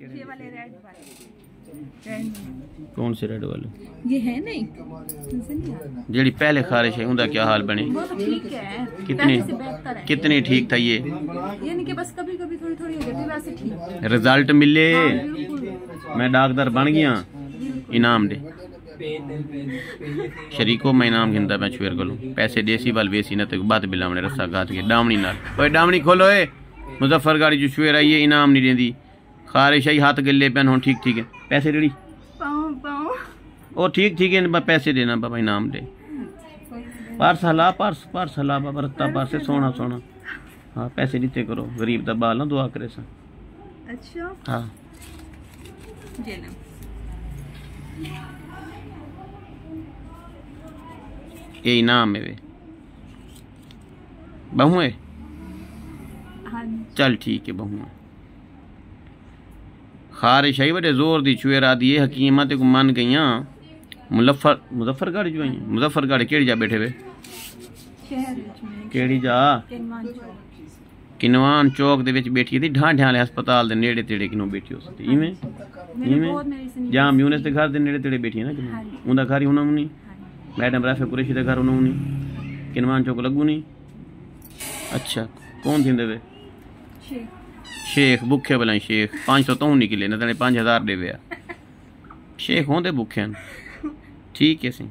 ये वाले रेड वाले कौन से रेड वाले? ये है नहीं जेडी पहले खारिश है उनका क्या हाल बने? वो तो ठीक है, कितनी से बेहतर है। कितनी ठीक था ये नहीं कि बस कभी कभी थोड़ी थोड़ी हो जाती है, वैसे ठीक रिजल्ट मिले। हाँ, मैं डॉक्टर बन गया, इनाम दे शरीको मैं इनाम गिनता मैं छुएर को पैसे देसी वाल वेसी न तो बात बिलावने रस्सा गात के डामनी नाल ओए डामनी खोलो ए मुजफ्फरगढ़ जो छुएर आई है इनाम नहीं देंदी खारिश आई हाथ गले पेन हो ठीक है पैसे रेडी ओ ठीक है पैसे देना बाबा इनाम दे पार्स हला पार्स हला बाबा रत्ता पार्स से सोना सोना हाँ पैसे दीते करो गरीब दा बाल ना दुआ करे सा। अच्छा हाँ ये इनाम है वे बहू है। चल ठीक है बहू खारिश आई बड़े जोर दी चुएरा दी हकीमा ते को मन गईया मुजफ्फरगढ़ जो आई मुजफ्फरगढ़ केड़ी जा बैठे वे केड़ी जा किनवान चौक दे विच बैठी थी ढांढे वाले अस्पताल दे नेड़े तेड़े किनो बैठी हो सकती इवें जाम यूनिस दे घर दे नेड़े तेड़े बैठी है ना किनो उनदा घर ही होना नहीं मैडम राफे कुरैशी दे घर होना नहीं किनवान चौक लगू नहीं। अच्छा कौन थी देवे शेख भुखे भलाई शेख 500 तो निकले न 5000 देवे शेख होंदे भुखे ठीक है सी।